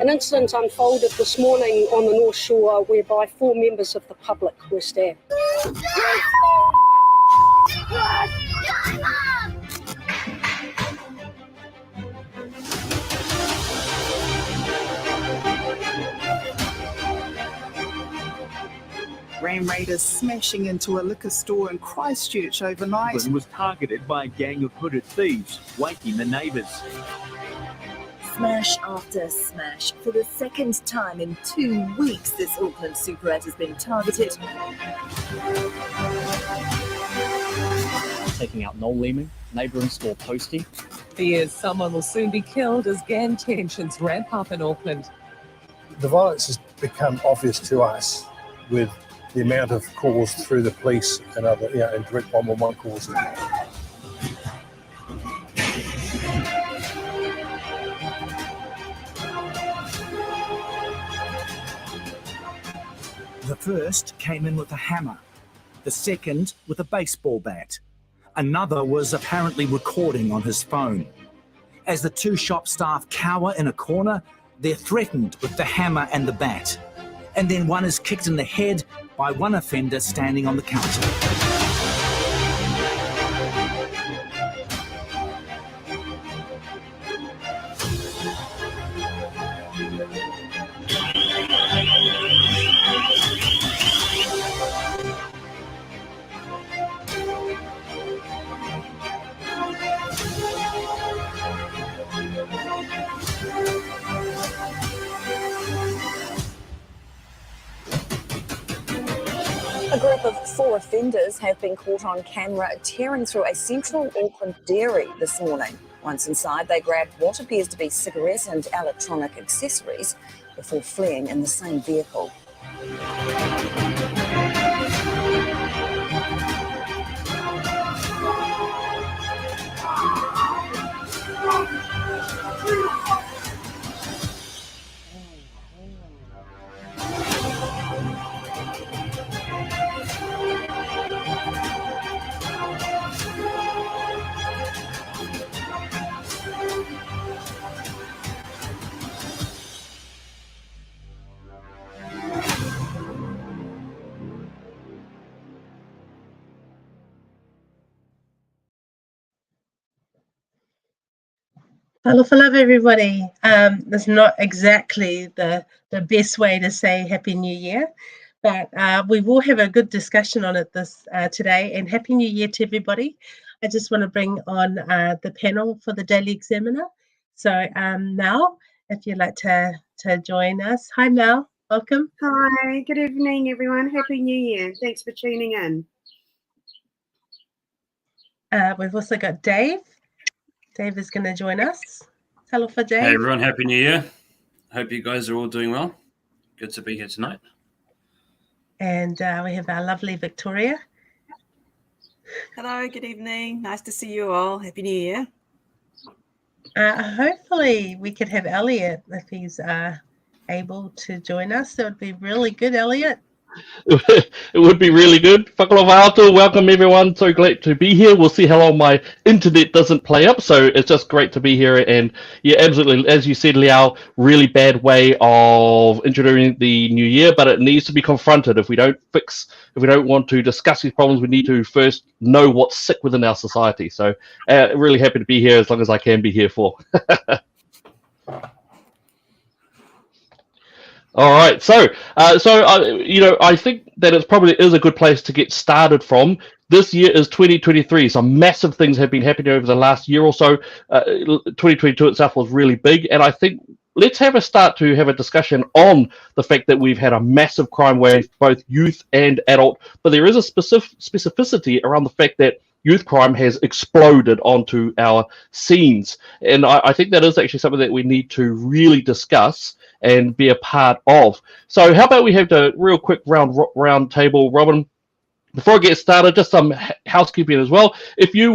An incident unfolded this morning on the North Shore whereby 4 members of the public were stabbed. Ram raiders smashing into a liquor store in Christchurch overnight. Was targeted by a gang of hooded thieves, waking the neighbours. Smash after smash. For the second time in 2 weeks, this Auckland superette has been targeted. Taking out Noel Lehman, neighbouring store Posty. Fears someone will soon be killed as gang tensions ramp up in Auckland. The violence has become obvious to us with the amount of calls through the police and other, and direct 111 calls. The first came in with a hammer, the second with a baseball bat. Another was apparently recording on his phone. As the 2 shop staff cower in a corner, they're threatened with the hammer and the bat. And then one is kicked in the head by one offender standing on the counter. A group of 4 offenders have been caught on camera tearing through a central Auckland dairy this morning. Once inside, they grabbed what appears to be cigarettes and electronic accessories before fleeing in the same vehicle. Hello, everybody. That's not exactly the best way to say Happy New Year, but we will have a good discussion on it today. And Happy New Year to everybody. I just want to bring on the panel for the Daily Examiner. So Mel, if you'd like to join us. Hi, Mel. Welcome. Hi. Good evening, everyone. Happy New Year. Thanks for tuning in. We've also got Dave. Dave is going to join us. Hello for Dave. Hey everyone, Happy New Year. Hope you guys are all doing well. Good to be here tonight. And we have our lovely Victoria. Hello, good evening. Nice to see you all. Happy New Year. Hopefully we could have Elliot if he's able to join us. That would be really good, Elliot. It would be really good. Whakalawaatu, welcome everyone. So glad to be here. We'll see how long my internet doesn't play up. So it's just great to be here. And yeah, absolutely, as you said, Liao, really bad way of introducing the new year, but it needs to be confronted. If we don't want to discuss these problems, we need to first know what's sick within our society. So really happy to be here as long as I can be here for. All right, so I think that it probably is a good place to get started from. This year is 2023. Some massive things have been happening over the last year or so. 2022 itself was really big, and I think let's have a discussion on the fact that we've had a massive crime wave, both youth and adult. But there is a specificity around the fact that youth crime has exploded onto our scenes, and I think that is actually something that we need to really discuss and be a part of. So how about we have the real quick round table, Robin? Before I get started, just some housekeeping as well. If you're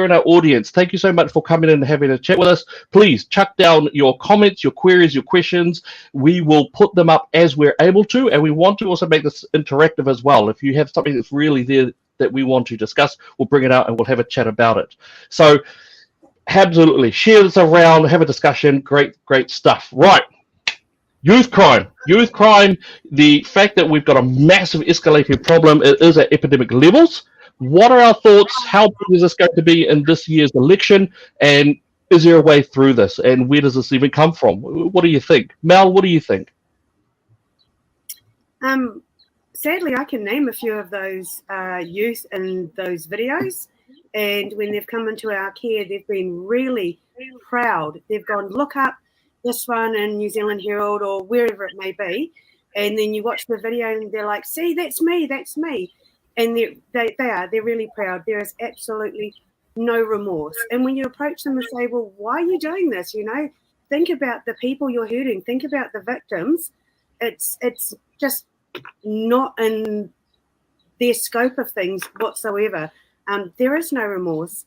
in our audience, thank you so much for coming in and having a chat with us. Please chuck down your comments, your queries, your questions. We will put them up as we're able to, and we want to also make this interactive as well. If you have something that's really there that we want to discuss, we'll bring it out and we'll have a chat about it. So Absolutely. Share this around, have a discussion. Great stuff. Right. Youth crime. The fact that we've got a massive escalating problem, it is at epidemic levels. What are our thoughts? How big is this going to be in this year's election? And is there a way through this? And where does this even come from? What do you think? Mel, what do you think? Sadly, I can name a few of those youth in those videos. And when they've come into our care, they've been really proud. They've gone, look up this one in New Zealand Herald or wherever it may be. And then you watch the video and they're like, see, that's me. And they're really proud. There is absolutely no remorse. And when you approach them and say, well, why are you doing this? You know, think about the people you're hurting. Think about the victims. It's just not in their scope of things whatsoever. There is no remorse.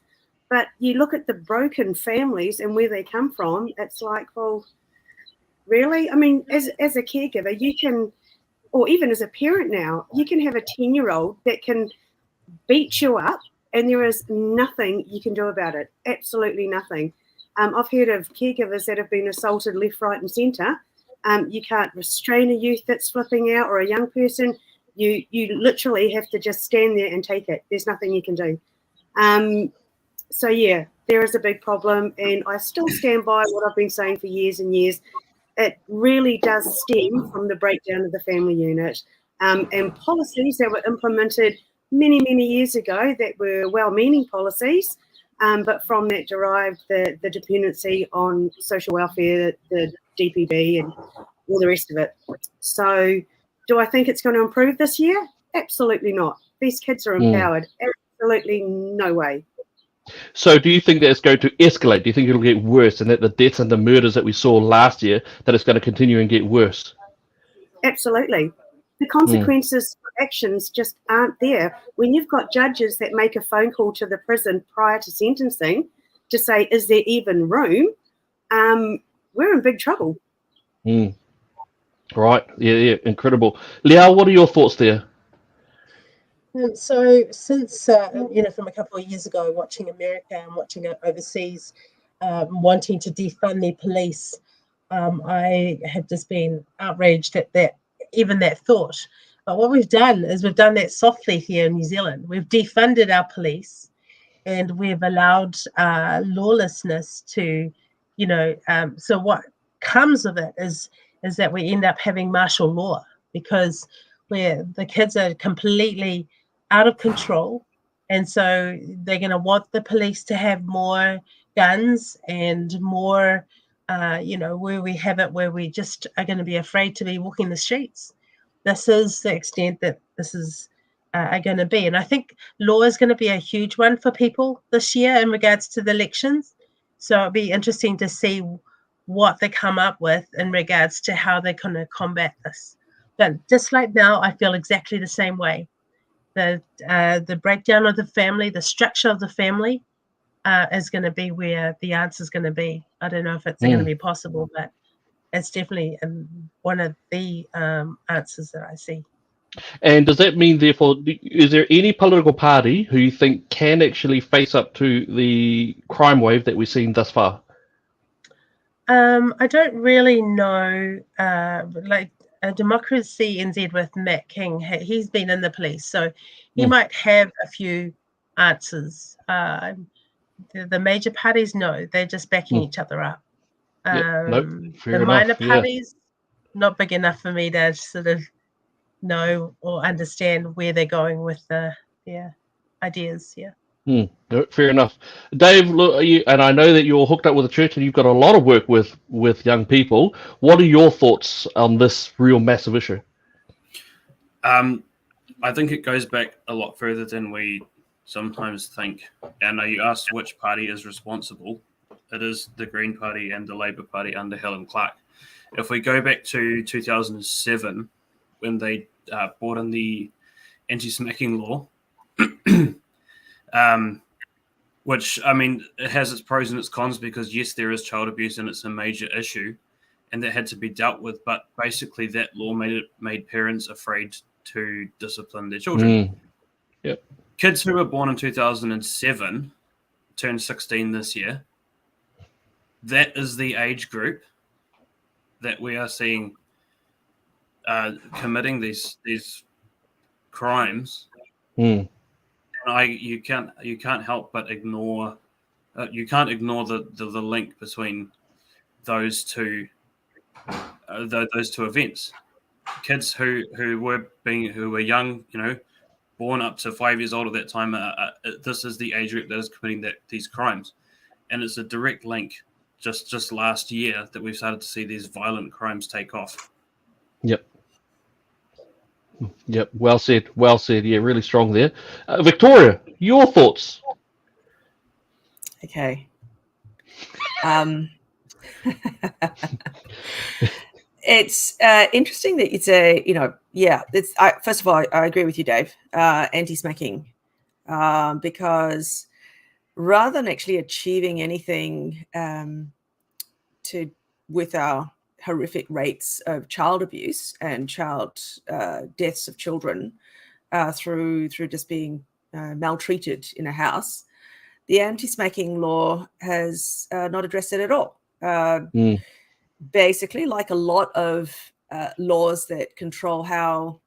But you look at the broken families and where they come from, it's like, well, really? I mean, as a caregiver, you can, or even as a parent now, you can have a 10-year-old that can beat you up and there is nothing you can do about it. Absolutely nothing. I've heard of caregivers that have been assaulted left, right and centre. You can't restrain a youth that's flipping out or a young person. You literally have to just stand there and take it. There's nothing you can do. So, yeah, there is a big problem, and I still stand by what I've been saying for years and years. It really does stem from the breakdown of the family unit and policies that were implemented many, many years ago that were well-meaning policies, but from that derived the dependency on social welfare, the DPD and all the rest of it. So do I think it's going to improve this year? Absolutely not. These kids are empowered. Absolutely no way. So do you think that it's going to escalate? Do you think it'll get worse and that the deaths and the murders that we saw last year, that it's going to continue and get worse? Absolutely. The consequences for actions just aren't there. When you've got judges that make a phone call to the prison prior to sentencing to say, is there even room? We're in big trouble. Right. Yeah, incredible. Liao, what are your thoughts there? So since, from a couple of years ago, watching America and watching it overseas, wanting to defund the police, I have just been outraged at that thought. But what we've done is we've done that softly here in New Zealand. We've defunded our police and we've allowed lawlessness to, so what comes of it is that we end up having martial law because where the kids are completely out of control, and so they're going to want the police to have more guns and more, where we have it where we just are going to be afraid to be walking the streets. This is the extent that this is going to be, and I think law is going to be a huge one for people this year in regards to the elections. So it'll be interesting to see what they come up with in regards to how they're going to combat this. But just like now, I feel exactly the same way. The breakdown of the family, the structure of the family is going to be where the answer is going to be. I don't know if it's going to be possible, but it's definitely one of the answers that I see. And does that mean, therefore, is there any political party who you think can actually face up to the crime wave that we've seen thus far? I don't really know. Democracy NZ with Matt King, he's been in the police, so he might have a few answers. The major parties, no, they're just backing each other up. The minor parties, not big enough for me to sort of know or understand where they're going with their ideas. No, fair enough. Dave, look, and I know that you're hooked up with the church and you've got a lot of work with young people. What are your thoughts on this real massive issue? I think it goes back a lot further than we sometimes think. And you asked which party is responsible. It is the Green Party and the Labour Party under Helen Clark. If we go back to 2007, when they brought in the anti-smacking law, which, I mean, it has its pros and its cons because, yes, there is child abuse and it's a major issue and that had to be dealt with. But basically that law made parents afraid to discipline their children. Yep. Kids who were born in 2007 turned 16 this year. that is the age group that we are seeing committing these crimes. Mm. And you can't help but ignore the link between those two events. Kids who were young, born up to 5 years old at that time, this is the age group that is committing these crimes, and it's a direct link. Just last year that we've started to see these violent crimes take off. Yep. Well said. Yeah, really strong there. Victoria, your thoughts? Okay. It's interesting that you say, first of all, I agree with you, Dave, anti-smacking, because rather than actually achieving anything with our horrific rates of child abuse and child deaths of children through just being maltreated in a house, the anti-smacking law has not addressed it at all. Basically, like a lot of laws that control how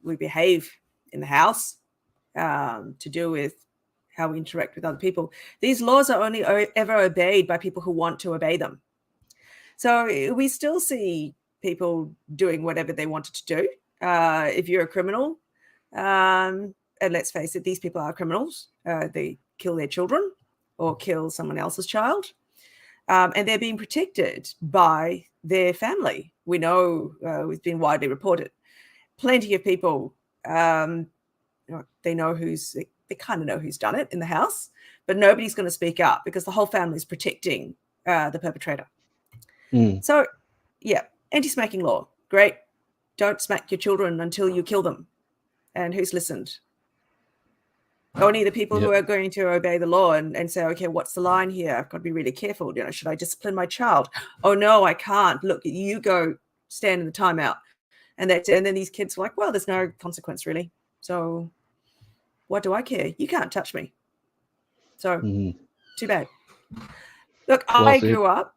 we behave in the house, to do with how we interact with other people, these laws are only ever obeyed by people who want to obey them. So we still see people doing whatever they wanted to do. If you're a criminal, and let's face it, these people are criminals. They kill their children or kill someone else's child. And they're being protected by their family. We know, it's been widely reported. Plenty of people, they kind of know who's done it in the house, but nobody's going to speak up because the whole family is protecting the perpetrator. So, yeah, anti-smacking law, great. Don't smack your children until you kill them. And who's listened? Only the people who are going to obey the law and say, okay, what's the line here? I've got to be really careful. Should I discipline my child? Oh, no, I can't. Look, you go stand in the timeout. And then these kids are like, well, there's no consequence, really. So what do I care? You can't touch me. So too bad. Look, I grew up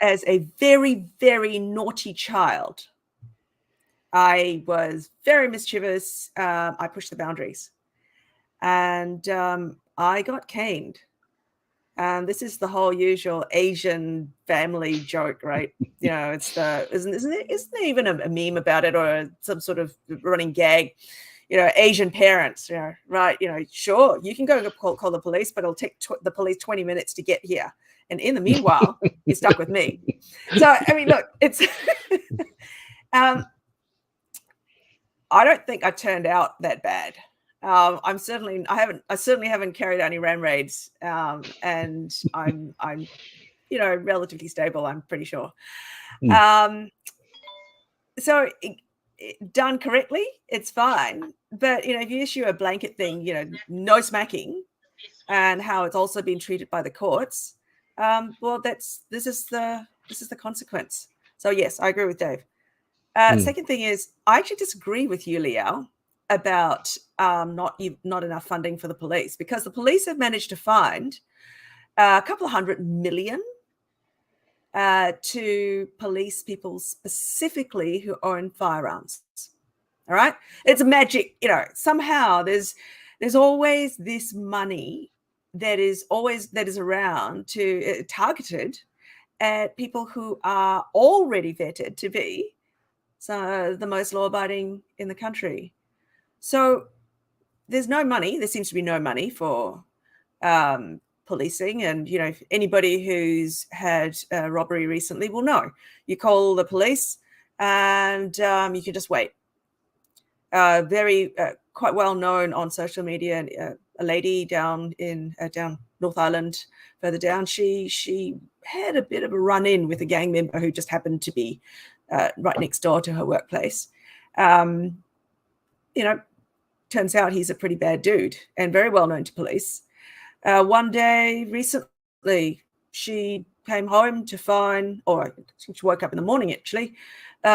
as a very, very naughty child. I was very mischievous. I pushed the boundaries. And I got caned. This is the whole usual Asian family joke, right? It's isn't there even a meme about it or some sort of running gag? Asian parents, right? Sure, you can go and call the police, but it'll take the police 20 minutes to get here. And in the meanwhile, you're stuck with me. So, I mean, look, it's I don't think I turned out that bad. I certainly haven't carried out any ram raids, and I'm relatively stable. I'm pretty sure. So done correctly, it's fine. But if you issue a blanket thing, no smacking, and how it's also been treated by the courts, well, this is the consequence. So yes, I agree with Dave. Second thing is, I actually disagree with you, Liao, about not enough funding for the police, because the police have managed to find a couple of $100 million to police people specifically who own firearms. All right, it's a magic. Somehow there's always this money that is around to targeted at people who are already vetted to be the most law-abiding in the country. So there's no money. There seems to be no money for policing. And, if anybody who's had a robbery recently will know. You call the police and you can just wait. Quite well known on social media, a lady down North Island, further down, she had a bit of a run-in with a gang member who just happened to be right next door to her workplace. Turns out he's a pretty bad dude and very well known to police. One day recently, she came home to find, or she woke up in the morning actually,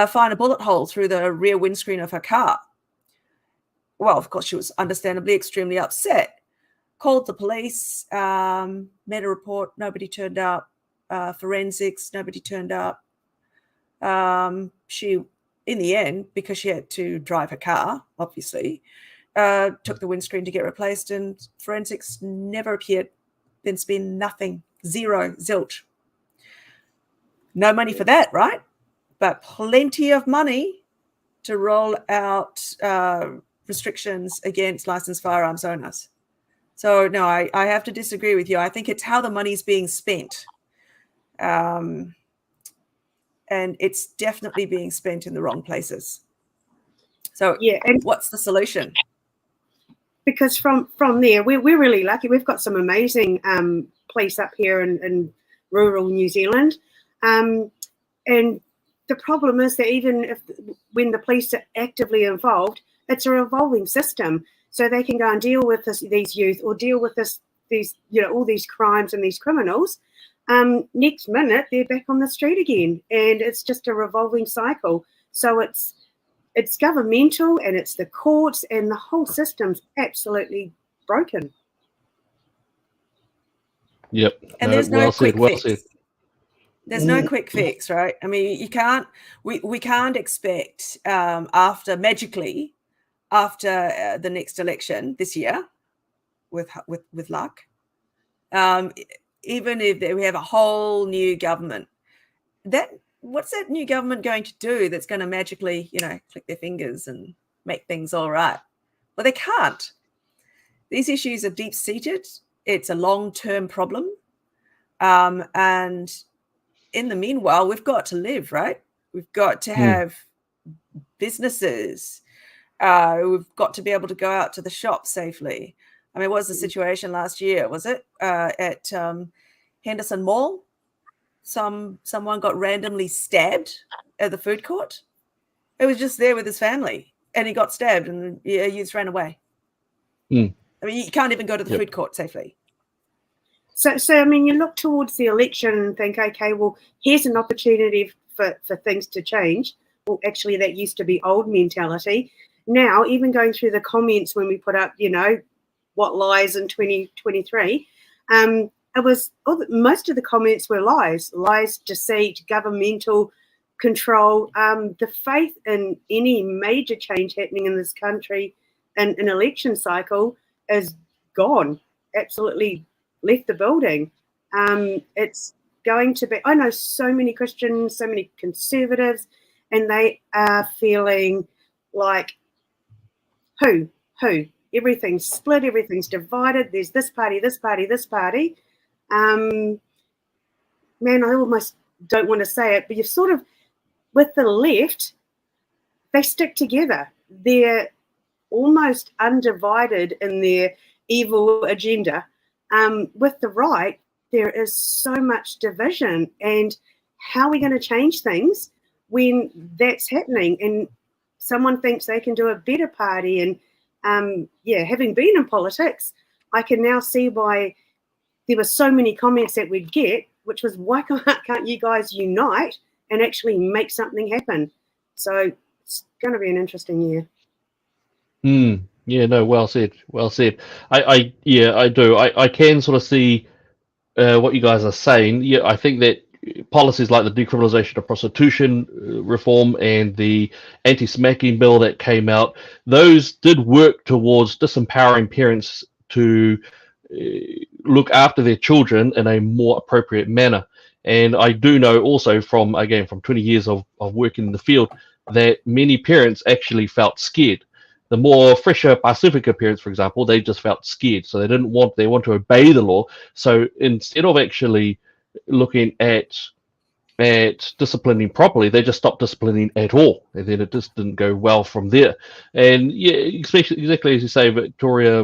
find a bullet hole through the rear windscreen of her car. Well, of course, she was understandably extremely upset. called the police, made a report, nobody turned up. Forensics, nobody turned up. She, in the end, because she had to drive her car, obviously, took the windscreen to get replaced, and forensics never appeared. There's been nothing, zero, zilch. No money for that, right? But plenty of money to roll out restrictions against licensed firearms owners. So, no, I have to disagree with you. I think it's how the money's being spent. And it's definitely being spent in the wrong places. So, yeah, and what's the solution? Because from there, we're really lucky. We've got some amazing police up here in rural New Zealand. And the problem is that even when the police are actively involved, it's a revolving system. So they can go and deal with these youth or deal with all these crimes and these criminals. Next minute, they're back on the street again. And it's just a revolving cycle. So it's governmental, and it's the courts, and the whole system's absolutely broken. Yep. And there's no quick fix. Said. There's no quick fix, right? I mean, you can't. We can't expect after the next election this year, with luck, even if we have a whole new government, what's that new government going to do that's going to magically, click their fingers and make things all right? Well, they can't. These issues are deep-seated. It's a long-term problem. And in the meanwhile, we've got to live, right? We've got to have businesses. We've got to be able to go out to the shop safely. I mean, what was the situation last year? Was it at Henderson Mall? Someone got randomly stabbed at the food court. It was just there with his family, and he got stabbed, and youths ran away. I mean, you can't even go to the food court safely. So I mean, you look towards the election and think, okay, well, here's an opportunity for things to change. Well, actually, that used to be old mentality. Now, even going through the comments when we put up, what lies in 2023, it was most of the comments were lies, deceit, governmental control. The faith in any major change happening in this country in an election cycle is gone, absolutely left the building. It's going to be, I know so many Christians, so many conservatives, and they are feeling like, who? Everything's split, everything's divided. There's this party, this party, this party. Man, I almost don't want to say it, but you've sort of, with the left, they stick together. They're almost undivided in their evil agenda. With the right, there is so much division. And how are we going to change things when that's happening? And someone thinks they can do a better party. And having been in politics, I can now see why there were so many comments that we'd get, which was, why can't you guys unite and actually make something happen? So it's going to be an interesting year. Yeah, no, well said. I do. I can sort of see what you guys are saying. Yeah, I think that policies like the decriminalization of prostitution reform and the anti-smacking bill that came out, those did work towards disempowering parents to look after their children in a more appropriate manner. And I do know also from 20 years of working in the field that many parents actually felt scared. The more fresher Pacifica parents, for example, they just felt scared. So they want to obey the law. So instead of actually looking at disciplining properly, they just stopped disciplining at all, and then it just didn't go well from there. And yeah, especially exactly as you say, Victoria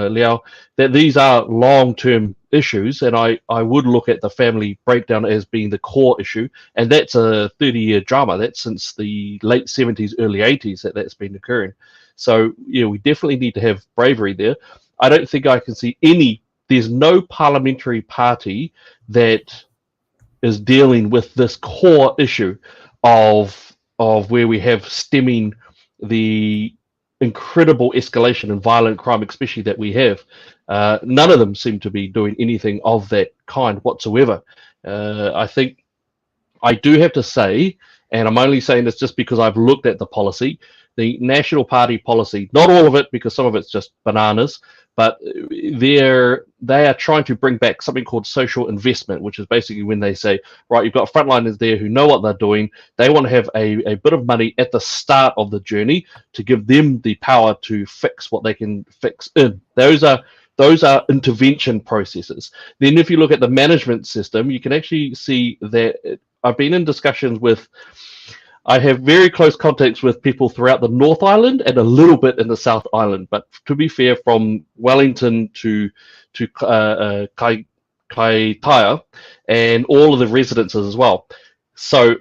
Liao, that these are long-term issues, and I would look at the family breakdown as being the core issue, and that's a 30-year drama. That's since the late 70s, early 80s that's been occurring. So yeah, we definitely need to have bravery there. I don't think I can see there's no parliamentary party that is dealing with this core issue of where we have stemming the incredible escalation in violent crime, especially that we have. None of them seem to be doing anything of that kind whatsoever. I think I do have to say, and I'm only saying this just because I've looked at the policy, the National Party policy, not all of it because some of it's just bananas, but they are trying to bring back something called social investment, which is basically when they say, right, you've got frontliners there who know what they're doing. They want to have a bit of money at the start of the journey to give them the power to fix what they can fix in. Those are intervention processes. Then if you look at the management system, you can actually see that I've been in discussions with, I have very close contacts with people throughout the North Island and a little bit in the South Island. But to be fair, from Wellington to Kaitaia and all of the residences as well. So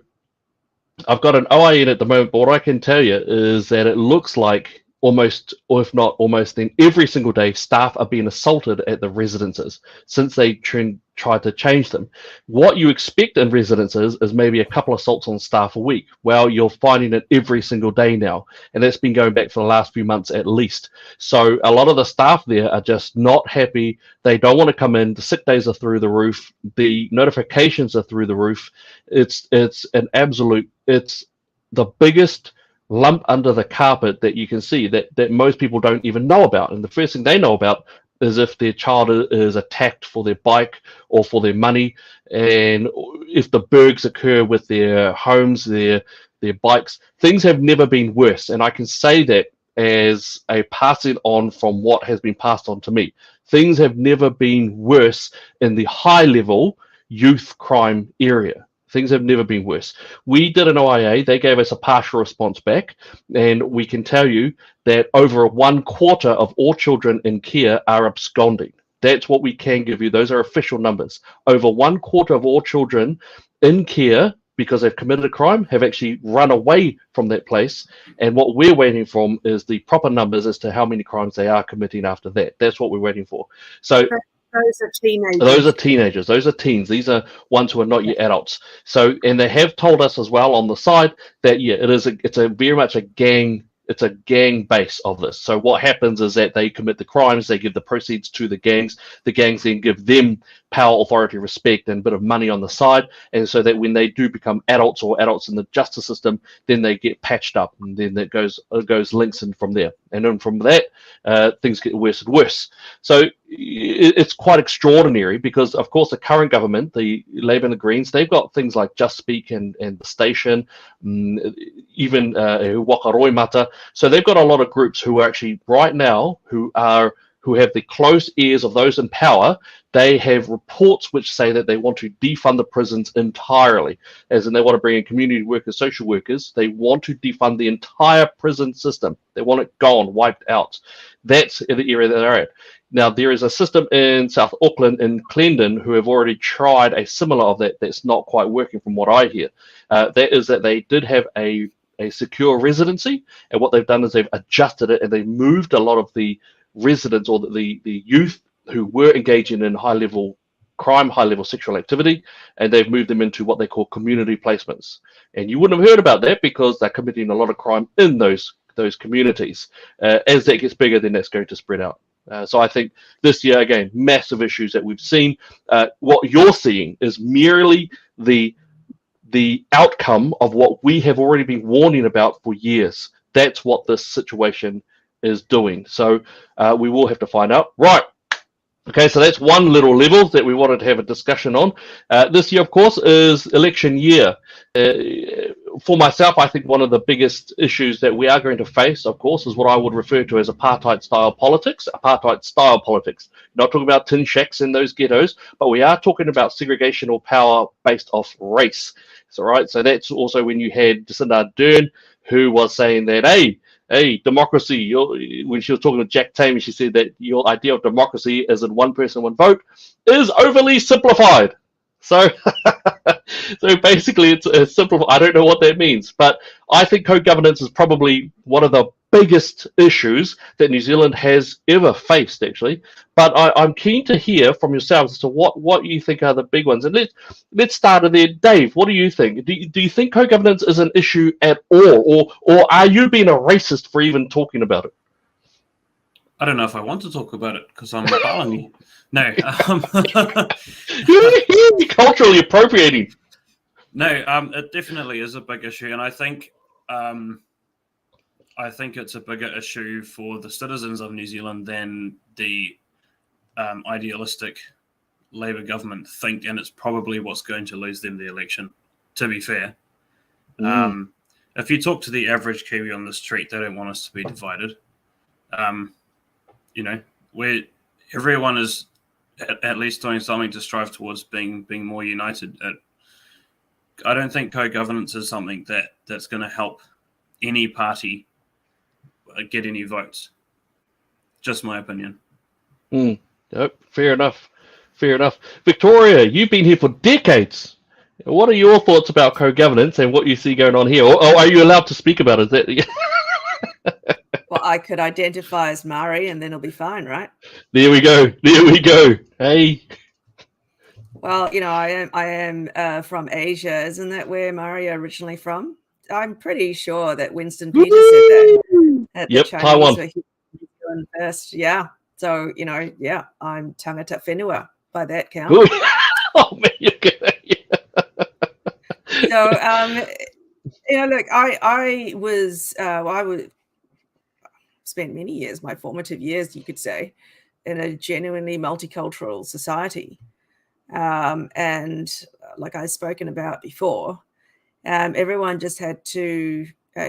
I've got an OIN at the moment, but what I can tell you is that it looks like almost, or if not almost, then every single day staff are being assaulted at the residences since they tried to change them. What you expect in residences is maybe a couple of assaults on staff a week. Well, you're finding it every single day now, and that's been going back for the last few months at least. So a lot of the staff there are just not happy. They don't want to come in. The sick days are through the roof. The notifications are through the roof. It's an absolute, it's the biggest lump under the carpet that you can see that most people don't even know about. And the first thing they know about is if their child is attacked for their bike or for their money, and if the burgs occur with their homes, their bikes. Things have never been worse, and I can say that as a passing on from what has been passed on to me. Things have never been worse in the high level youth crime area. Things have never been worse. We did an OIA. They gave us a partial response back, and we can tell you that over 1/4 of all children in care are absconding. That's what we can give you. Those are official numbers. Over 1/4 of all children in care, because they've committed a crime, have actually run away from that place. And what we're waiting for is the proper numbers as to how many crimes they are committing after that. That's what we're waiting for. So those are teenagers. Those are teenagers. Those are teens. These are ones who are not yet adults. So, and they have told us as well on the side that it's a very much a gang. It's a gang base of this. So what happens is that they commit the crimes, they give the proceeds to the gangs then give them power, authority, respect, and a bit of money on the side, and so that when they do become adults or adults in the justice system, then they get patched up, and then it goes links in from there, and then from that things get worse and worse. So it's quite extraordinary because, of course, the current government, the Labour and the Greens, they've got things like Just Speak and the Station, even Wakaroi Mata. So they've got a lot of groups who are actually right now who have the close ears of those in power. They have reports which say that they want to defund the prisons entirely, as in they want to bring in community workers, social workers. They want to defund the entire prison system. They want it gone, wiped out. That's the area that they're at. Now, there is a system in South Auckland, in Clendon, who have already tried a similar of that that's not quite working from what I hear. That is that they did have a secure residency, and what they've done is they've adjusted it and they moved a lot of the residents or the youth who were engaging in high-level crime, high-level sexual activity, and they've moved them into what they call community placements. And you wouldn't have heard about that because they're committing a lot of crime in those communities. As that gets bigger, then that's going to spread out. So I think this year, again, massive issues that we've seen. What you're seeing is merely the outcome of what we have already been warning about for years. That's what this situation is doing. So we will have to find out. Right. Okay, so that's one little level that we wanted to have a discussion on. This year, of course, is election year. For myself, I think one of the biggest issues that we are going to face, of course, is what I would refer to as apartheid-style politics. Apartheid-style politics. Not talking about tin shacks in those ghettos, but we are talking about segregation or power based off race. So, right, so that's also when you had Jacinda Ardern, who was saying that, hey, democracy, when she was talking to Jack Tamey, she said that your idea of democracy as in one person, one vote is overly simplified. So, so basically it's simple. I don't know what that means, but I think co-governance is probably one of the biggest issues that New Zealand has ever faced, actually. But I'm keen to hear from yourselves as to what you think are the big ones. And let's start there. Dave, what do you think? Do you think co-governance is an issue at all, or are you being a racist for even talking about it? I don't know if I want to talk about it because I'm Palani. No. You're culturally appropriating. No, it definitely is a big issue, and I think it's a bigger issue for the citizens of New Zealand than the idealistic Labour government think, and it's probably what's going to lose them the election, to be fair. If you talk to the average Kiwi on the street, they don't want us to be divided. Where everyone is at least doing something to strive towards being more united. I don't think co-governance is something that's going to help any party get any votes. Just my opinion. Yep, fair enough. Victoria, you've been here for decades. What are your thoughts about co-governance and what you see going on here? Or are you allowed to speak about it? Well, I could identify as Maori and then it'll be fine, right? There we go. Hey. Well, I am from Asia. Isn't that where Maori are originally from? I'm pretty sure that Winston Peters said that. Yep, the Chinese Taiwan. were here first. Yeah. So, I'm tangata whenua by that count. Oh, man, you're good. So, look, I would spend many years, my formative years, you could say, in a genuinely multicultural society. And like I've spoken about before, everyone just had to,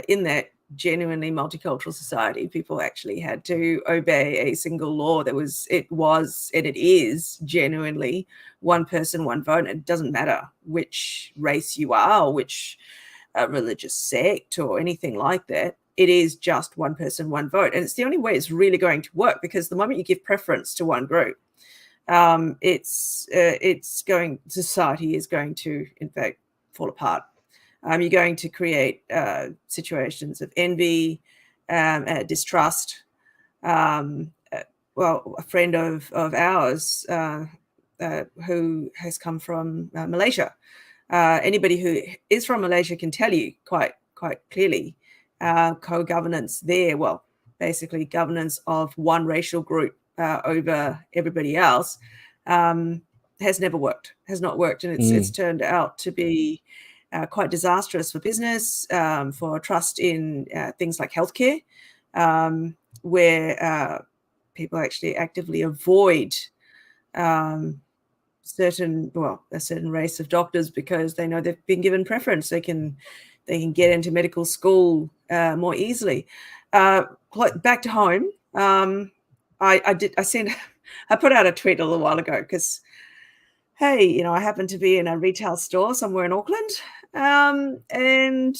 in that genuinely multicultural society, people actually had to obey a single law. It is genuinely one person, one vote. It doesn't matter which race you are or which religious sect or anything like that. It is just one person, one vote. And it's the only way it's really going to work, because the moment you give preference to one group, society is going to, in fact, fall apart. You're going to create situations of envy, distrust. A friend of ours who has come from Malaysia. Anybody who is from Malaysia can tell you quite clearly, co-governance there, basically governance of one racial group over everybody else, has never worked, has not worked. And it's turned out to be quite disastrous for business, for trust in things like healthcare, where people actually actively avoid a certain race of doctors because they know they've been given preference. They can get into medical school more easily. Back to home, I put out a tweet a little while ago because, hey, I happen to be in a retail store somewhere in Auckland, and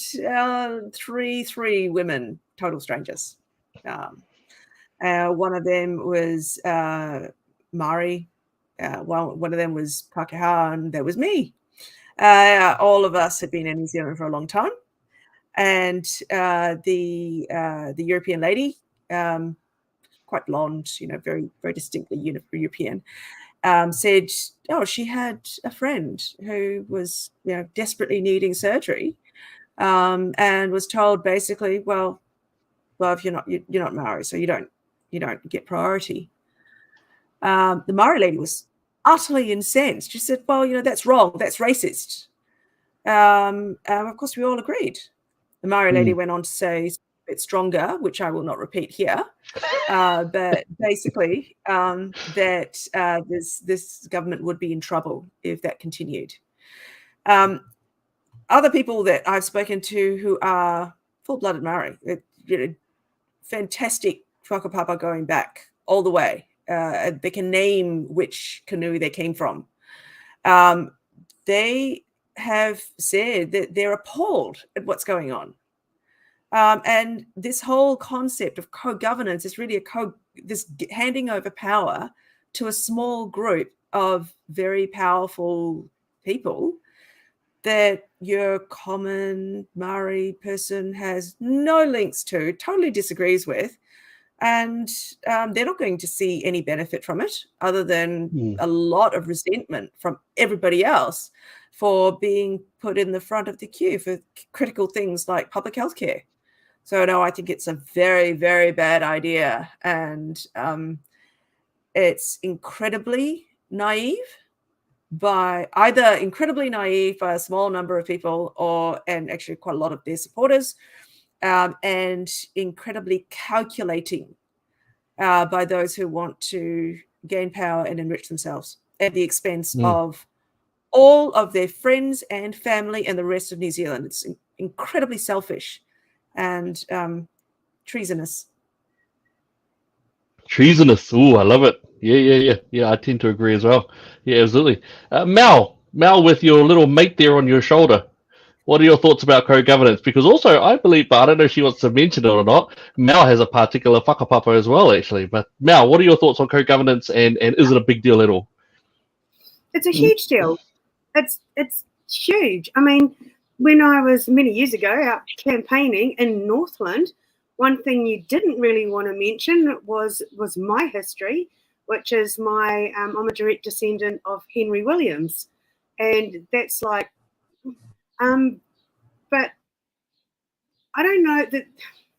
three women, total strangers. One of them was Maori, one of them was Pākehā, and there was me. All of us had been in New Zealand for a long time, and the European lady, quite blonde, very very distinctly European, said, she had a friend who was desperately needing surgery, and was told basically, well, if you're not Maori, so you don't get priority. The Maori lady was utterly incensed. She said, well, that's wrong. That's racist. Of course, we all agreed. The Maori lady went on to say a bit stronger, which I will not repeat here, but basically that this government would be in trouble if that continued. Other people that I've spoken to who are full-blooded Maori, fantastic whakapapa going back all the way. They can name which canoe they came from. They have said that they're appalled at what's going on. And this whole concept of co-governance is really this handing over power to a small group of very powerful people that your common Maori person has no links to, totally disagrees with, and they're not going to see any benefit from it other than a lot of resentment from everybody else for being put in the front of the queue for critical things like public health care. So no, I think it's a very, very bad idea, and it's incredibly naive by a small number of people, and actually quite a lot of their supporters, and incredibly calculating by those who want to gain power and enrich themselves at the expense of all of their friends and family and the rest of New Zealand. It's incredibly selfish and treasonous. Treasonous. Ooh, I love it. Yeah. I tend to agree as well. Yeah, absolutely. Mel, with your little mate there on your shoulder, what are your thoughts about co-governance? Because also, I believe, but I don't know if she wants to mention it or not, Mel has a particular whakapapa as well, actually. But Mel, what are your thoughts on co-governance, and is it a big deal at all? It's a huge deal. It's huge. I mean, when I was many years ago out campaigning in Northland, one thing you didn't really want to mention was my history, which is I'm a direct descendant of Henry Williams, and that's like, but I don't know that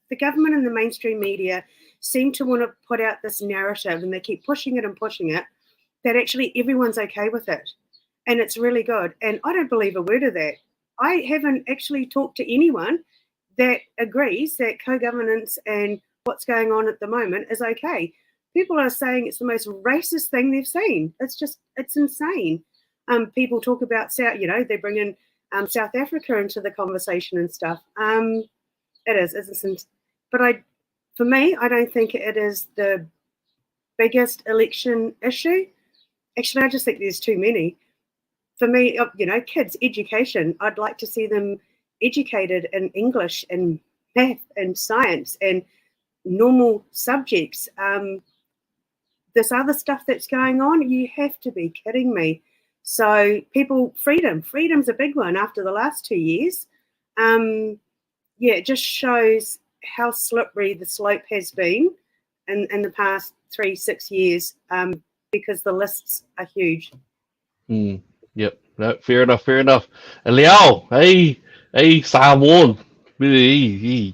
the government and the mainstream media seem to want to put out this narrative, and they keep pushing it, that actually everyone's okay with it, and it's really good. And I don't believe a word of that. I haven't actually talked to anyone that agrees that co-governance and what's going on at the moment is okay. People are saying it's the most racist thing they've seen. It's insane. People talk about they bring in South Africa into the conversation and stuff. It's but for me, I don't think it is the biggest election issue. Actually, I just think there's too many. For me, kids' education, I'd like to see them educated in English and math and science and normal subjects. This other stuff that's going on, you have to be kidding me. So freedom's a big one after the last 2 years. It just shows how slippery the slope has been in the past 3-6 years, because the lists are huge. Yep. No, fair enough. And Liao, hey, Samoan. You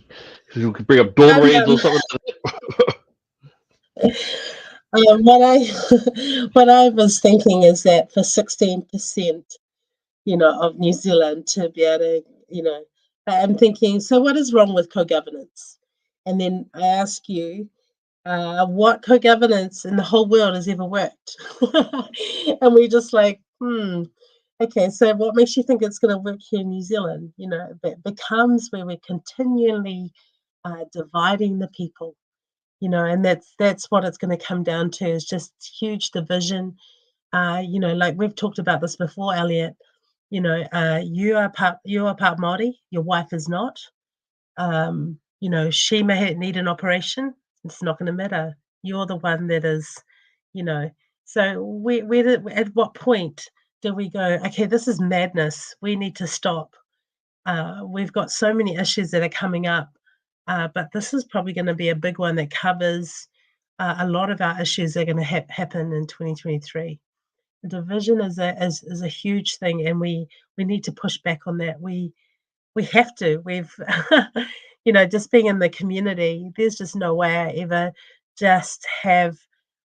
could bring up dawn raids or something. What I was thinking is that for 16%, of New Zealand to be able to, I'm thinking, so what is wrong with co-governance? And then I ask you, what co-governance in the whole world has ever worked? And we just like, okay, so what makes you think it's going to work here in New Zealand? It becomes where we're continually dividing the people. And that's what it's going to come down to, is just huge division. Like we've talked about this before, Elliot. You are part Māori, your wife is not. She may need an operation. It's not going to matter. You're the one that is, So at what point do we go, okay, this is madness. We need to stop. We've got so many issues that are coming up. But this is probably going to be a big one that covers a lot of our issues that are going to happen in 2023. The division is a huge thing, and we need to push back on that. We have to. We've, just being in the community, there's just no way I ever just have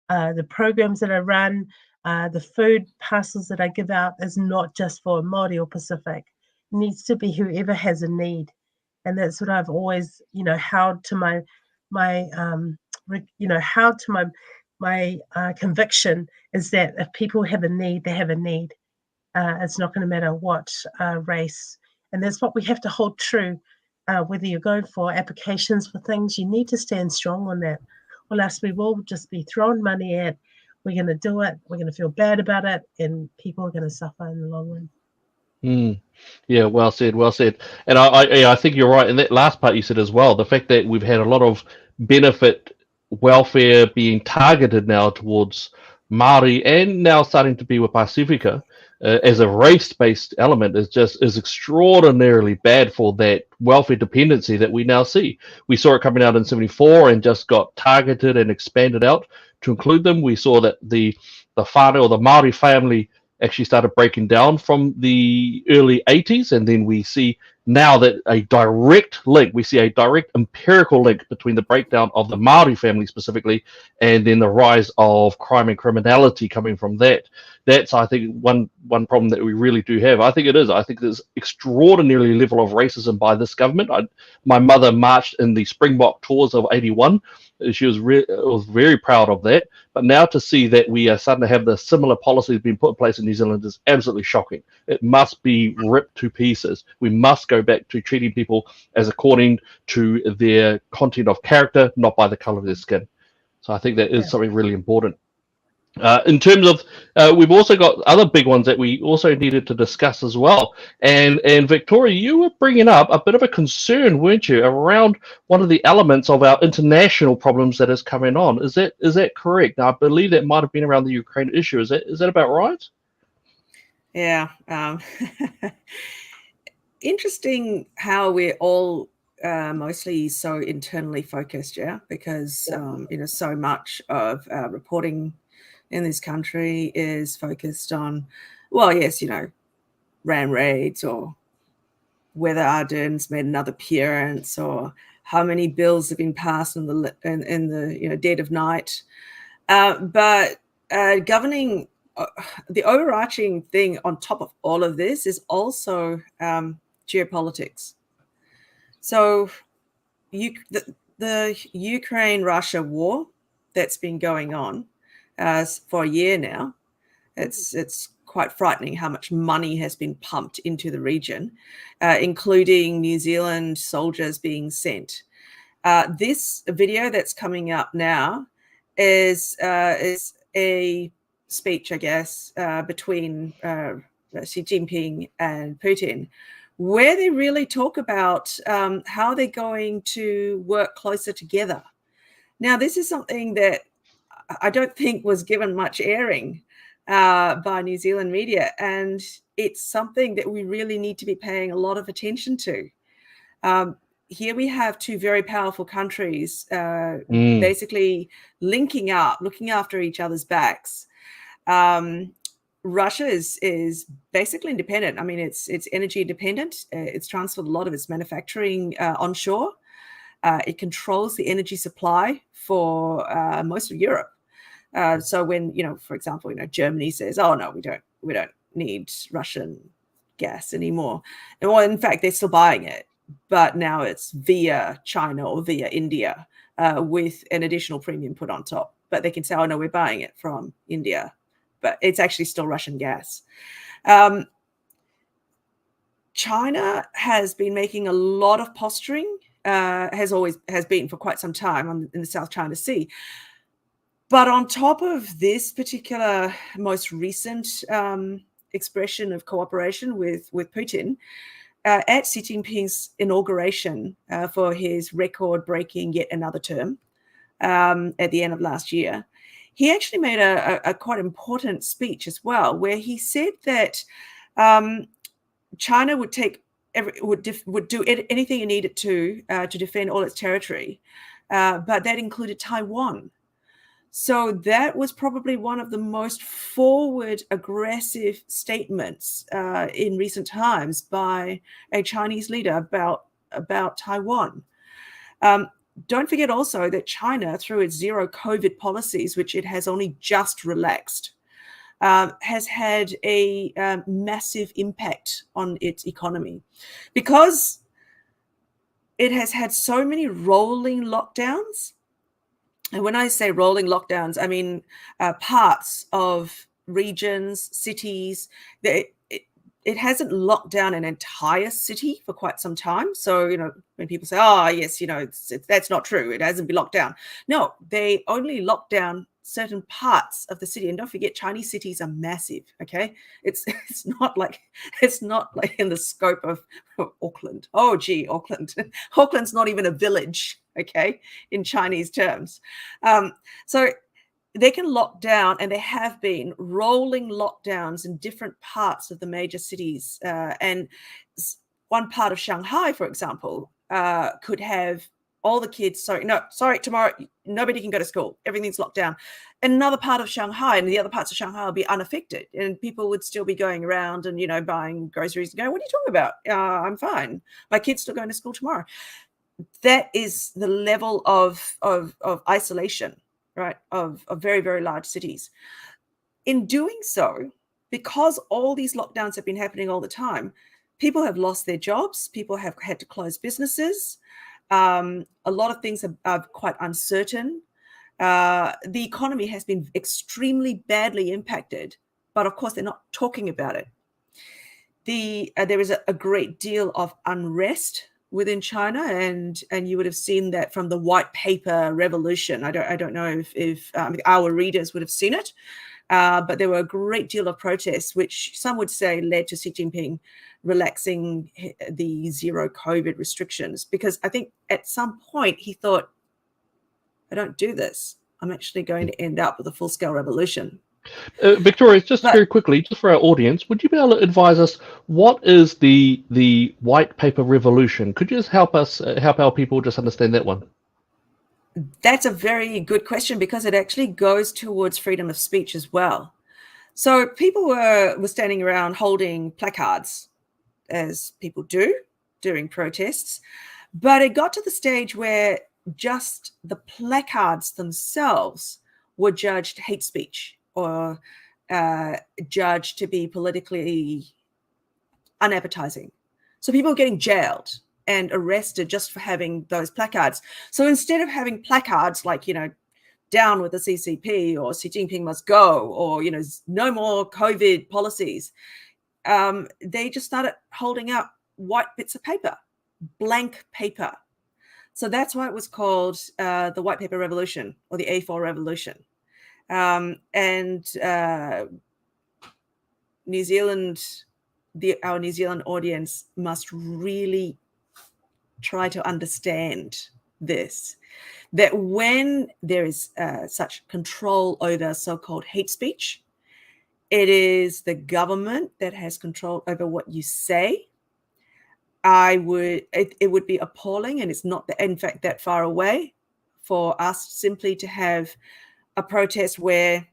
the programs that I run, the food parcels that I give out is not just for Māori or Pacific. It needs to be whoever has a need. And that's what I've always, held to my conviction, is that if people have a need, they have a need. It's not going to matter what race. And that's what we have to hold true. Whether you're going for applications for things, you need to stand strong on that. Or else we will just be throwing money at, we're going to do it, we're going to feel bad about it, and people are going to suffer in the long run. Yeah, well said. And I think you're right in that last part you said as well. The fact that we've had a lot of benefit welfare being targeted now towards Māori, and now starting to be with Pacifica, as a race-based element is extraordinarily bad for that welfare dependency that we now see. We saw it coming out in '74 and just got targeted and expanded out to include them. We saw that the whānau or the Maori family actually started breaking down from the early '80s, and then we see now that we see a direct empirical link between the breakdown of the Maori family specifically, and then the rise of crime and criminality coming from that. That's, I think, one problem that we really do have. I think there's extraordinary level of racism by this government. My mother marched in the Springbok tours of '81. She was very proud of that. But now to see that we are starting to have the similar policies being put in place in New Zealand is absolutely shocking. It must be ripped to pieces. We must go back to treating people as according to their content of character, not by the color of their skin. So I think that is something really important. In terms of, we've also got other big ones that we also needed to discuss as well. And Victoria, you were bringing up a bit of a concern, weren't you, around one of the elements of our international problems that is coming on. Is that correct? Now, I believe that might have been around the Ukraine issue. Is that about right? Yeah. Interesting how we're all mostly so internally focused, because so much of reporting in this country is focused on, ram raids, or whether Ardern's made another appearance, or how many bills have been passed in the dead of night. But governing the overarching thing on top of all of this is also geopolitics. So the Ukraine-Russia war that's been going on for a year now, it's quite frightening how much money has been pumped into the region, including New Zealand soldiers being sent. This video that's coming up now is a speech, I guess, between Xi Jinping and Putin, where they really talk about how they're going to work closer together. Now, this is something that I don't think was given much airing by New Zealand media, and it's something that we really need to be paying a lot of attention to. Here we have two very powerful countries basically linking up, looking after each other's backs. Russia is basically independent. I mean, it's energy independent. It's transferred a lot of its manufacturing onshore. It controls the energy supply for most of Europe. So when, for example, Germany says, oh, no, we don't need Russian gas anymore. And well, in fact, they're still buying it, but now it's via China or via India with an additional premium put on top. But they can say, oh, no, we're buying it from India, but it's actually still Russian gas. China has been making a lot of posturing, has been for quite some time in the South China Sea. But on top of this particular most recent expression of cooperation with Putin, at Xi Jinping's inauguration for his record-breaking yet another term at the end of last year, he actually made a quite important speech as well, where he said that China would do anything it needed to defend all its territory, but that included Taiwan. So that was probably one of the most forward, aggressive statements in recent times by a Chinese leader about Taiwan. Don't forget also that China, through its zero COVID policies, which it has only just relaxed, has had a massive impact on its economy, because it has had so many rolling lockdowns. And when I say rolling lockdowns, I mean parts of regions, cities. It hasn't locked down an entire city for quite some time. So, when people say, oh, yes, that's not true, it hasn't been locked down. No, they only locked down certain parts of the city. And don't forget, Chinese cities are massive, okay? It's not like in the scope of Auckland. Oh, gee, Auckland. Auckland's not even a village, okay, in Chinese terms. So they can lock down, and there have been rolling lockdowns in different parts of the major cities. And one part of Shanghai, for example, could have all the kids, sorry, tomorrow nobody can go to school. Everything's locked down. Another part of Shanghai and the other parts of Shanghai will be unaffected, and people would still be going around and, buying groceries and going, what are you talking about? I'm fine. My kid's still going to school tomorrow. That is the level of isolation, right, of very, very large cities. In doing so, because all these lockdowns have been happening all the time, people have lost their jobs. People have had to close businesses. A lot of things are quite uncertain. The economy has been extremely badly impacted, but of course they're not talking about it. There is a great deal of unrest within China, and you would have seen that from the white paper revolution. I don't know if our readers would have seen it, but there were a great deal of protests, which some would say led to Xi Jinping relaxing the zero COVID restrictions, because I think at some point he thought, I don't do this, I'm actually going to end up with a full-scale revolution. Victoria, just very quickly, just for our audience, would you be able to advise us what is the white paper revolution? Could you just help our people just understand that one? That's a very good question, because it actually goes towards freedom of speech as well. So people were standing around holding placards, as people do during protests, but it got to the stage where just the placards themselves were judged hate speech, or judged to be politically unappetizing. So people were getting jailed and arrested just for having those placards. So instead of having placards like, down with the CCP, or Xi Jinping must go, or, no more COVID policies, they just started holding up white bits of paper, blank paper. So that's why it was called the White Paper Revolution, or the A4 Revolution. New Zealand, our New Zealand audience must really try to understand this, that when there is such control over so-called hate speech, it is the government that has control over what you say. It would be appalling, and it's not, in fact, that far away for us simply to have a protest where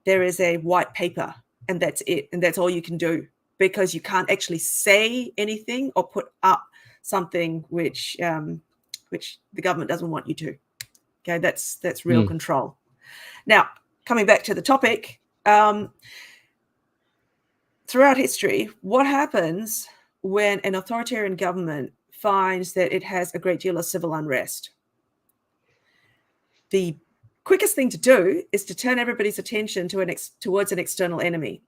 there is a white paper and that's it, and that's all you can do, because you can't actually say anything or put up something which the government doesn't want you to. Okay, that's real control. Now, coming back to the topic, throughout history, what happens when an authoritarian government finds that it has a great deal of civil unrest? The quickest thing to do is to turn everybody's attention towards an external enemy.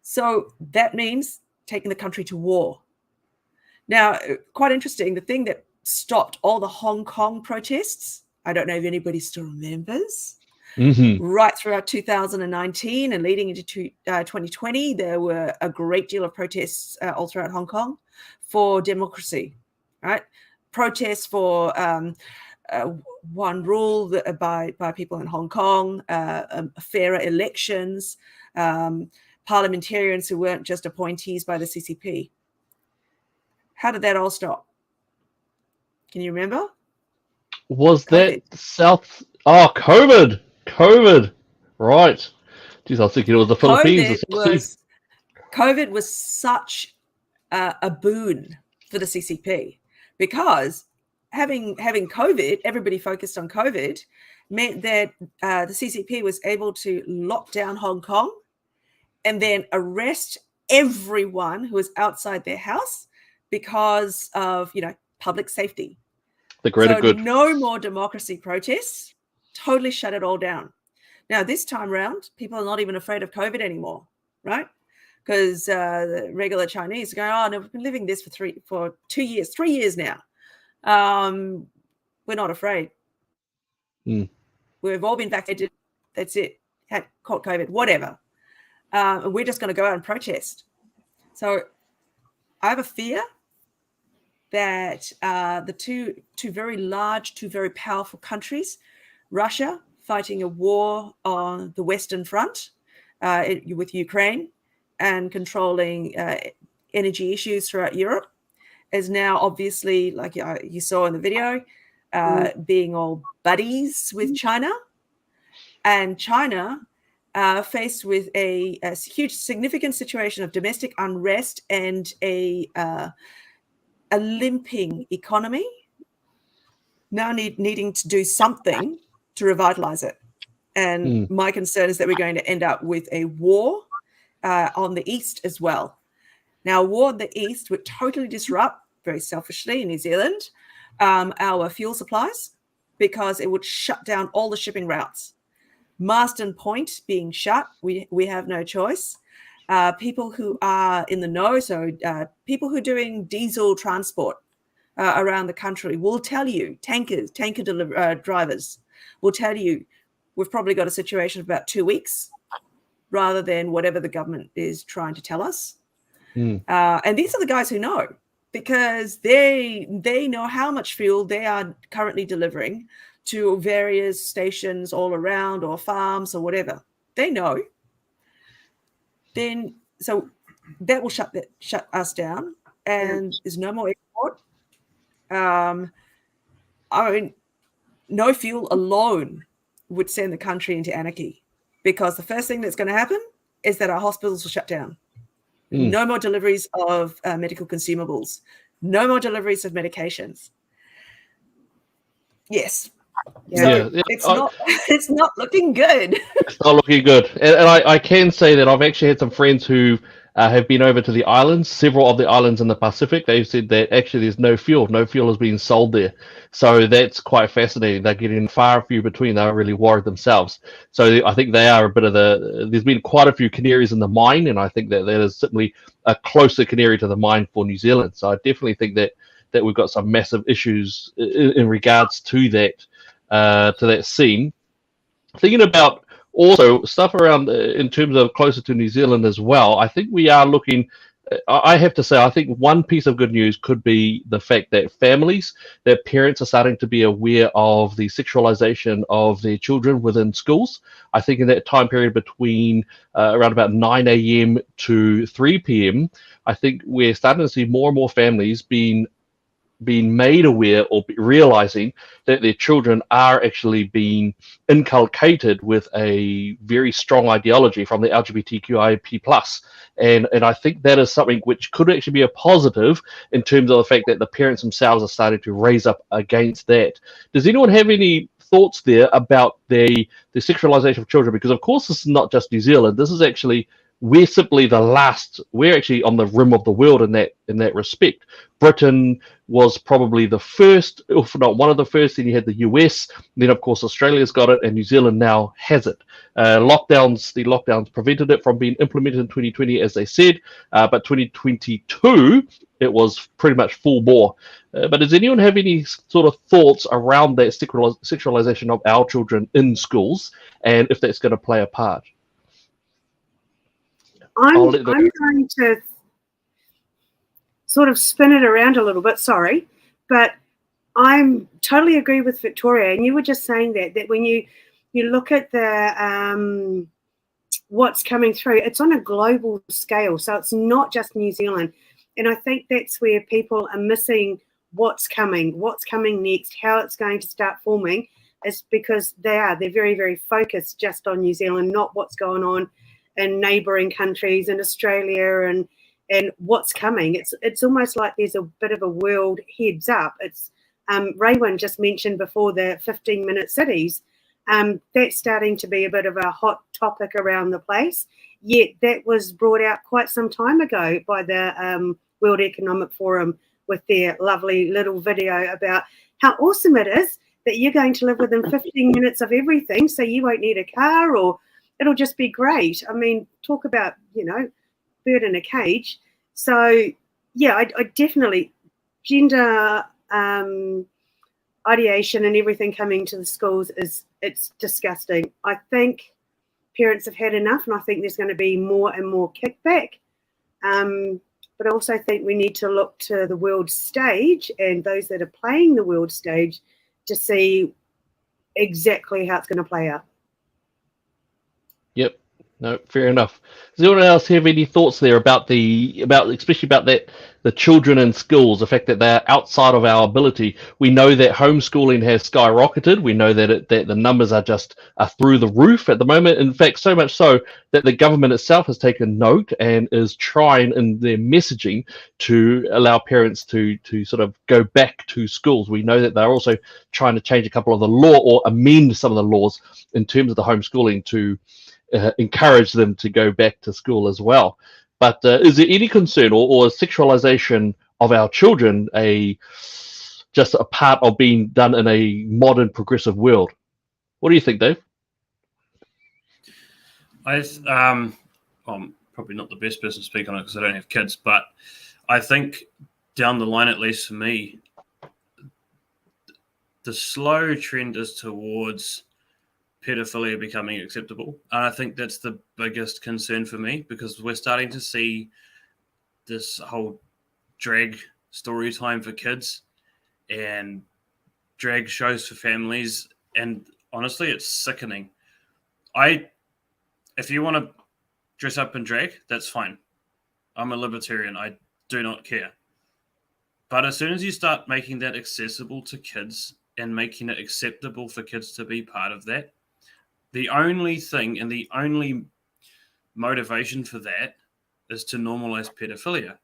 So that means taking the country to war. Now, quite interesting, the thing that stopped all the Hong Kong protests, I don't know if anybody still remembers, right throughout 2019 and leading into 2020, there were a great deal of protests all throughout Hong Kong for democracy, right? Protests for one rule by people in Hong Kong, fairer elections, parliamentarians who weren't just appointees by the CCP. How did that all stop? Can you remember? Was COVID. that COVID, right? Geez, I was thinking it was the Philippines. COVID was such a boon for the CCP, because having COVID, everybody focused on COVID, meant that the CCP was able to lock down Hong Kong and then arrest everyone who was outside their house because of, public safety. The greater good. No more democracy protests, totally shut it all down. Now, this time round, people are not even afraid of COVID anymore, right? Because the regular Chinese are going, oh, no, we've been living this for 3 years now. We're not afraid. We've all been vaccinated. That's it. Caught COVID, whatever. We're just going to go out and protest. So I have a fear that the two very large, two very powerful countries, Russia fighting a war on the Western Front with Ukraine and controlling energy issues throughout Europe, is now obviously, like you saw in the video, being all buddies with China. And China, faced with a huge, significant situation of domestic unrest and a limping economy, now needing to do something to revitalize it. And my concern is that we're going to end up with a war on the East as well. Now, a war on the East would totally disrupt, very selfishly in New Zealand, our fuel supplies, because it would shut down all the shipping routes. Marsden Point being shut, we have no choice. People who are in the know, so people who are doing diesel transport around the country will tell you, tanker drivers will tell you, we've probably got a situation of about 2 weeks rather than whatever the government is trying to tell us. And these are the guys who know, because they know how much fuel they are currently delivering to various stations all around, or farms, or whatever. They know. Then, so that will shut us down, and there's no more export. I mean, no fuel alone would send the country into anarchy, because the first thing that's going to happen is that our hospitals will shut down. No more deliveries of medical consumables. No more deliveries of medications. Yes. So it's not looking good. It's not looking good. And I can say that I've actually had some friends who have been over to the islands, several of the islands in the Pacific. They've said that actually there's no fuel. No fuel is being sold there. So that's quite fascinating. They're getting far and few between. They're really worried themselves. So I think they are a bit of there's been quite a few canaries in the mine, and I think that is certainly a closer canary to the mine for New Zealand. So I definitely think that we've got some massive issues in regards to that scene. Thinking about also stuff around in terms of closer to New Zealand as well, I think we are looking, I have to say, I think one piece of good news could be the fact that families, their parents are starting to be aware of the sexualization of their children within schools. I think in that time period between around about 9 a.m. to 3 p.m., I think we're starting to see more and more families being made aware or realizing that their children are actually being inculcated with a very strong ideology from the LGBTQIP+. And I think that is something which could actually be a positive in terms of the fact that the parents themselves are starting to raise up against that. Does anyone have any thoughts there about the sexualization of children? Because of course this is not just New Zealand. This is actually, we're simply we're actually on the rim of the world in that respect. Britain was probably the first, if not one of the first, then you had the US, then of course Australia's got it, and New Zealand now has it. The lockdowns prevented it from being implemented in 2020, as they said, but 2022, it was pretty much full bore. But does anyone have any sort of thoughts around that sexualization of our children in schools, and if that's going to play a part? I'm going to sort of spin it around a little bit, sorry, but I'm totally agree with Victoria. And you were just saying that when you look at the what's coming through, it's on a global scale. So it's not just New Zealand. And I think that's where people are missing what's coming next, how it's going to start forming, is because they're very, very focused just on New Zealand, not what's going on in neighbouring countries in Australia and what's coming. It's almost like there's a bit of a world heads up. It's Raywin just mentioned before the 15-minute cities. That's starting to be a bit of a hot topic around the place. Yet that was brought out quite some time ago by the World Economic Forum with their lovely little video about how awesome it is that you're going to live within 15 minutes of everything, so you won't need a car, or it'll just be great. I mean, talk about, bird in a cage. So, yeah, I definitely, gender ideation and everything coming to the schools it's disgusting. I think parents have had enough, and I think there's going to be more and more kickback. But I also think we need to look to the world stage and those that are playing the world stage to see exactly how it's going to play out. Yep. No, fair enough. Does anyone else have any thoughts there about especially about the children in schools, the fact that they're outside of our ability? We know that homeschooling has skyrocketed. We know that the numbers are through the roof at the moment. In fact, so much so that the government itself has taken note and is trying in their messaging to allow parents to sort of go back to schools. We know that they're also trying to change a couple of the law or amend some of the laws in terms of the homeschooling to encourage them to go back to school as well. But is there any concern or sexualization of our children just a part of being done in a modern progressive world? What do you think, Dave? I'm probably not the best person to speak on it because I don't have kids, but I think down the line, at least for me, the slow trend is towards pedophilia becoming acceptable. And I think that's the biggest concern for me, because we're starting to see this whole drag story time for kids and drag shows for families. And honestly, it's sickening. If you want to dress up in drag, that's fine. I'm a libertarian. I do not care. But as soon as you start making that accessible to kids and making it acceptable for kids to be part of that, the only thing and the only motivation for that is to normalize pedophilia.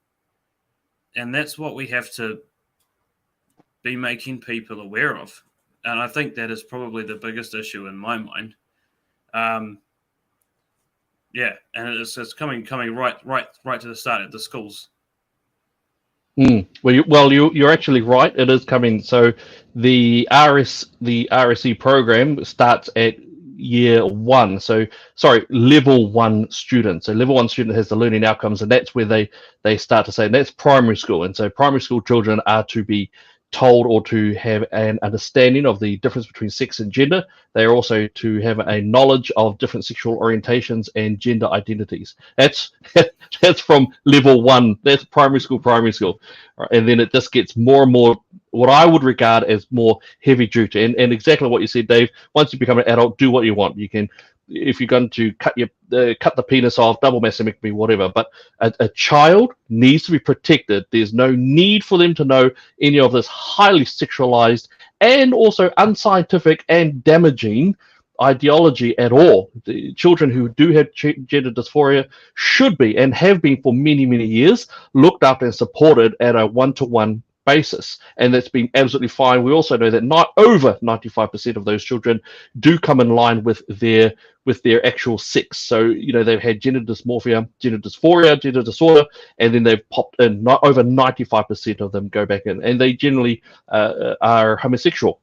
And that's what we have to be making people aware of. And I think that is probably the biggest issue in my mind. Yeah, and it's coming right to the start at the schools. Well, you're actually right. It is coming. So the RSE program starts at year one. Level 1 student. So level 1 student has the learning outcomes, and that's where they start to say, and that's primary school. And so primary school children are to be told or to have an understanding of the difference between sex and gender. They are also to have a knowledge of different sexual orientations and gender identities. That's from level 1. That's primary school. Right? And then it just gets more and more what I would regard as more heavy duty. And exactly what you said, Dave. Once you become an adult, do what you want. You can, if you're going to cut the penis off, double mastectomy, whatever. But a child needs to be protected. There's no need for them to know any of this highly sexualized and also unscientific and damaging ideology at all. The children who do have gender dysphoria should be, and have been for many, many years, looked after and supported at a one-to-one basis, and that's been absolutely fine. We also know that not over 95% of those children do come in line with their actual sex. So they've had gender dysmorphia, gender dysphoria, gender disorder, and then they've popped in. Not over 95% of them go back in, and they generally are homosexual.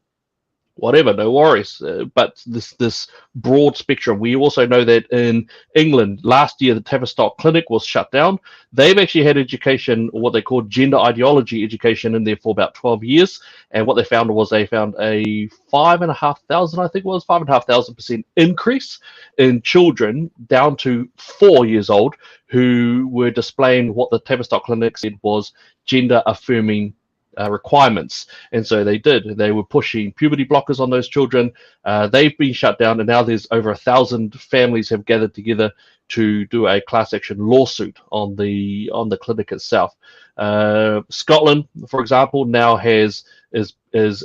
Whatever, no worries. But this broad spectrum. We also know that in England last year, the Tavistock Clinic was shut down. They've actually had education, or what they call gender ideology education, in there for about 12 years. And what they found was a 5,500% increase in children down to 4 years old who were displaying what the Tavistock Clinic said was gender affirming requirements. And so they were pushing puberty blockers on those children. They've been shut down, and now there's over 1,000 families have gathered together to do a class action lawsuit on the clinic itself. Scotland, for example, now is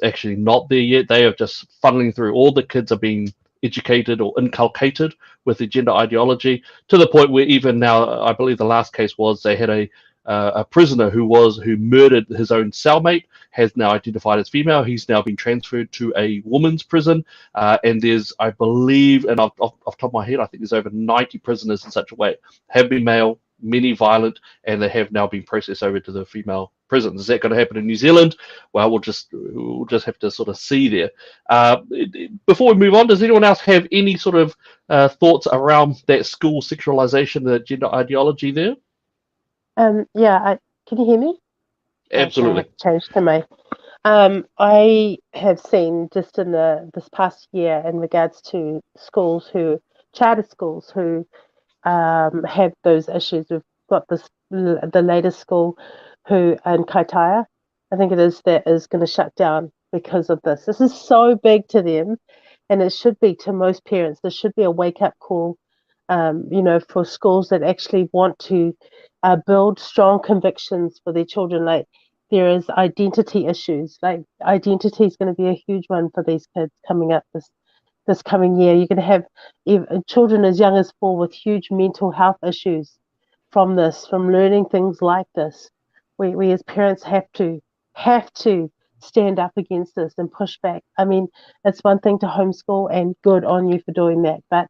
actually not there yet. They are just funneling through. All the kids are being educated or inculcated with the gender ideology, to the point where even now, I believe the last case was they had a prisoner who murdered his own cellmate, has now identified as female. He's now been transferred to a women's prison, and there's, I believe, and off the top of my head, I think there's over 90 prisoners in such a way, have been male, many violent, and they have now been processed over to the female prisons. Is that going to happen in New Zealand? Well, we'll just have to sort of see there. Before we move on, does anyone else have any sort of thoughts around that school sexualization, the gender ideology there? Can you hear me? Absolutely. Change to my. I have seen just in this past year in regards to charter schools who have those issues. We've got the latest school in Kaitaia, I think it is, that is going to shut down because of this. This is so big to them, and it should be to most parents. There should be a wake-up call, for schools that actually want to build strong convictions for their children. Like, there is identity issues. Like, identity is going to be a huge one for these kids coming up this coming year. You're going to have children as young as 4 with huge mental health issues from learning things like this. We as parents have to stand up against this and push back. I mean, it's one thing to homeschool, and good on you for doing that. But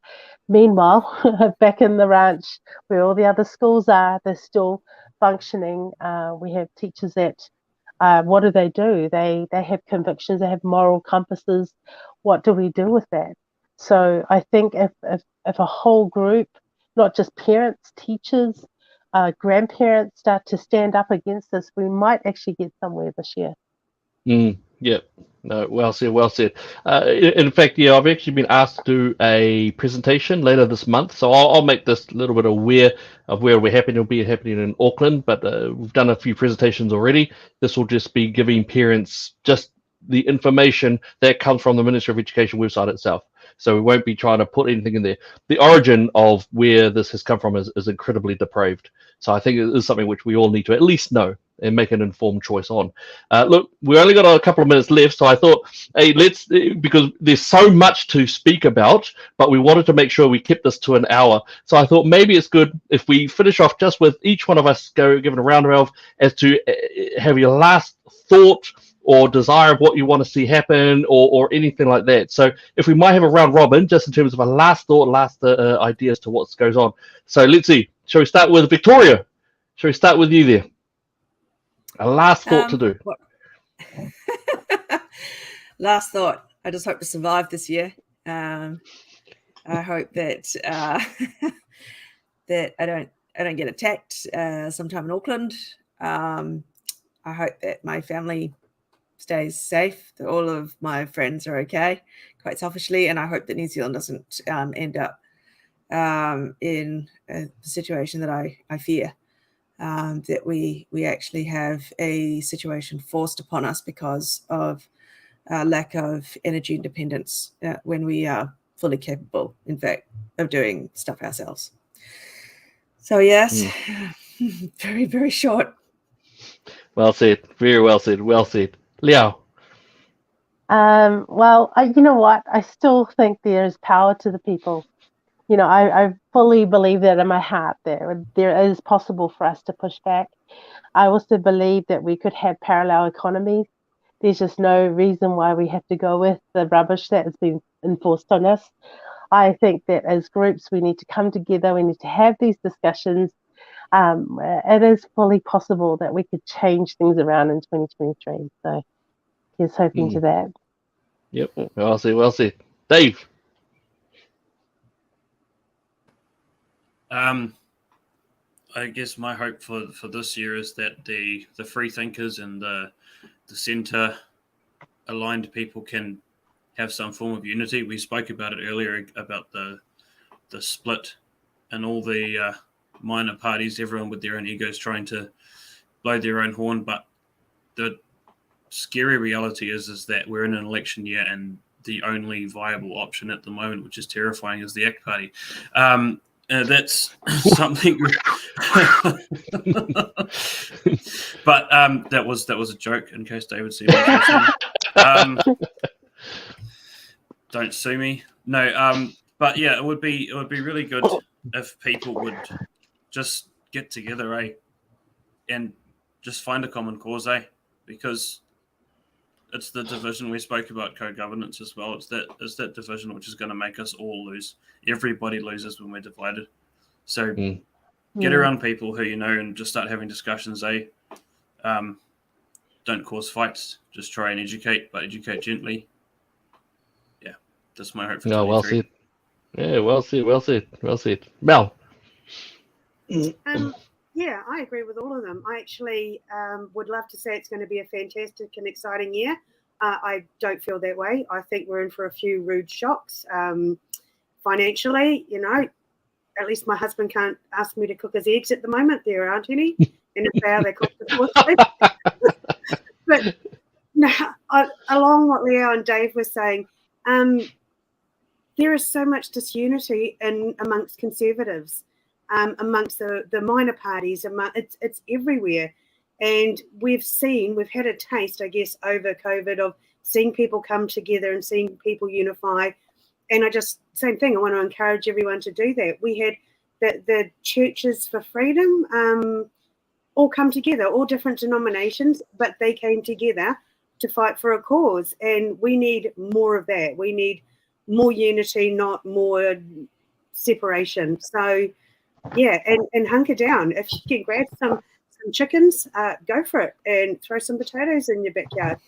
meanwhile, back in the ranch where all the other schools are, they're still functioning. We have teachers that, what do? They have convictions, they have moral compasses. What do we do with that? So I think if a whole group, not just parents, teachers, grandparents, start to stand up against this, we might actually get somewhere this year. Yeah, no, well said. In fact, yeah, I've actually been asked to do a presentation later this month, so I'll make this a little bit aware of where we're happening. It'll be happening in Auckland, but we've done a few presentations already. This will just be giving parents just the information that comes from the Ministry of Education website itself. So we won't be trying to put anything in there. The origin of where this has come from is incredibly depraved. So I think it is something which we all need to at least know and make an informed choice on. Look, we only got a couple of minutes left, so I thought, hey, because there's so much to speak about, but we wanted to make sure we kept this to an hour. So I thought maybe it's good if we finish off just with each one of us giving a round of as to have your last thought or desire of what you want to see happen, or anything like that. So if we might have a round robin, just in terms of a last thought, last idea as to what goes on. So let's see. Shall we start with Victoria? Shall we start with you there? A last thought to do. Last thought. I just hope to survive this year. I hope that that I don't get attacked sometime in Auckland. I hope that my family stays safe, that all of my friends are okay, quite selfishly, and I hope that New Zealand doesn't end up in a situation that I fear, that we actually have a situation forced upon us because of lack of energy independence when we are fully capable, in fact, of doing stuff ourselves. So yes, very, very short. Well said. Very well said. Well said. Liao. Well, you know what? I still think there is power to the people. You know, I fully believe that in my heart there is possible for us to push back. I also believe that we could have parallel economies. There's just no reason why we have to go with the rubbish that has been enforced on us. I think that as groups, we need to come together. We need to have these discussions. It is fully possible that we could change things around in 2023. So here's hoping to that. Yep. Well said. Well said. Dave. I guess my hope for this year is that the free thinkers and the centre aligned people can have some form of unity. We spoke about it earlier about the split and all the minor parties, everyone with their own egos trying to blow their own horn. But the scary reality is that we're in an election year, and the only viable option at the moment, which is terrifying, is the ACT Party. That's something. But that was a joke, in case David Seaman. Don't sue me. No. But yeah, it would be really good if people would just get together, and just find a common cause, because it's the division we spoke about, co-governance as well. It's that division which is going to make us all lose. Everybody loses when we're divided. So get around people who you know and just start having discussions. Don't cause fights. Just try and educate, but educate gently. Yeah, that's my hope for 2023. Well said. Yeah, well said. Well said. Well said. Mel. Yeah, I agree with all of them. I actually would love to say it's going to be a fantastic and exciting year. I don't feel that way. I think we're in for a few rude shocks. Financially, you know, at least my husband can't ask me to cook his eggs at the moment. There aren't any. And if they are, they cost us. But no, along what Leo and Dave were saying, there is so much disunity amongst Conservatives, amongst the minor parties. It's everywhere. And we've had a taste, I guess, over COVID of seeing people come together and seeing people unify. And same thing, I want to encourage everyone to do that. We had the Churches for Freedom all come together, all different denominations, but they came together to fight for a cause. And we need more of that. We need more unity, not more separation. So, yeah, and hunker down. If you can grab some chickens, go for it, and throw some potatoes in your backyard.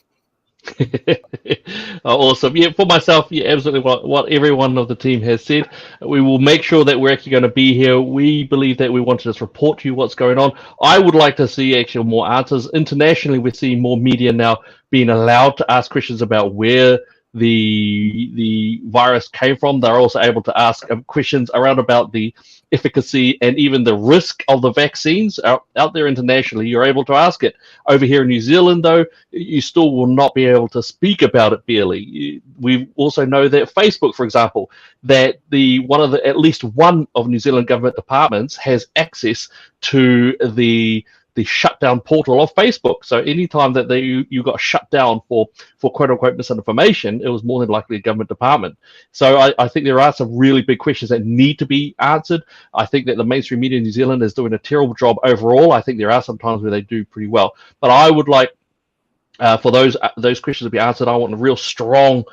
Awesome. Yeah, for myself, yeah, absolutely what everyone of the team has said. We will make sure that we're actually going to be here. We believe that we want to just report to you what's going on. I would like to see actually more answers. Internationally, we're seeing more media now being allowed to ask questions about where the virus came from. They're also able to ask questions around about the efficacy and even the risk of the vaccines out there internationally. You're able to ask it. Over here in New Zealand, though, you still will not be able to speak about it barely. We also know that Facebook, for example, that at least one of New Zealand government departments has access to the shutdown portal of Facebook. So anytime that you got shut down for quote unquote misinformation, it was more than likely a government department. So I think there are some really big questions that need to be answered. I think that the mainstream media in New Zealand is doing a terrible job overall. I think there are some times where they do pretty well, but I would like for those questions to be answered. I want a real strong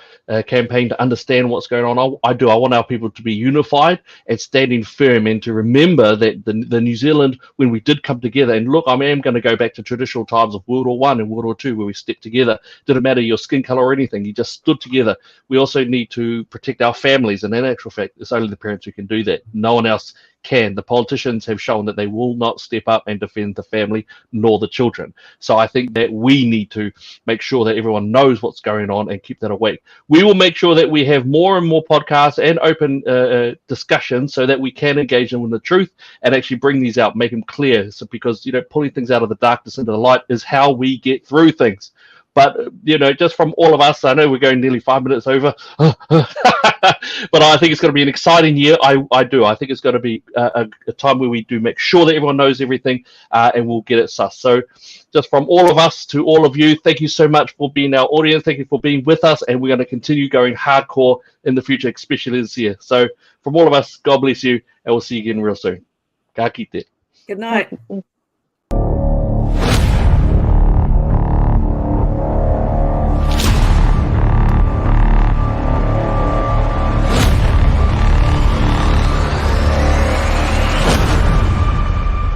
campaign to understand what's going on. I want our people to be unified and standing firm, and to remember that the New Zealand, when we did come together, and look, I am going to go back to traditional times of World War I and World War II, where we stepped together. Didn't matter your skin color or anything. You just stood together. We also need to protect our families, and in actual fact, it's only the parents who can do that. No one else can. The politicians have shown that they will not step up and defend the family nor the children. So I think that we need to make sure that everyone knows what's going on and keep that awake. We will make sure that we have more and more podcasts and open discussions so that we can engage them with the truth and actually bring these out, make them clear. So because pulling things out of the darkness into the light is how we get through things. But, just from all of us, I know we're going nearly 5 minutes over, but I think it's going to be an exciting year. I do. I think it's going to be a time where we do make sure that everyone knows everything and we'll get it sus. So just from all of us to all of you, thank you so much for being our audience. Thank you for being with us. And we're going to continue going hardcore in the future, especially this year. So from all of us, God bless you. And we'll see you again real soon. Ka kite. Good night.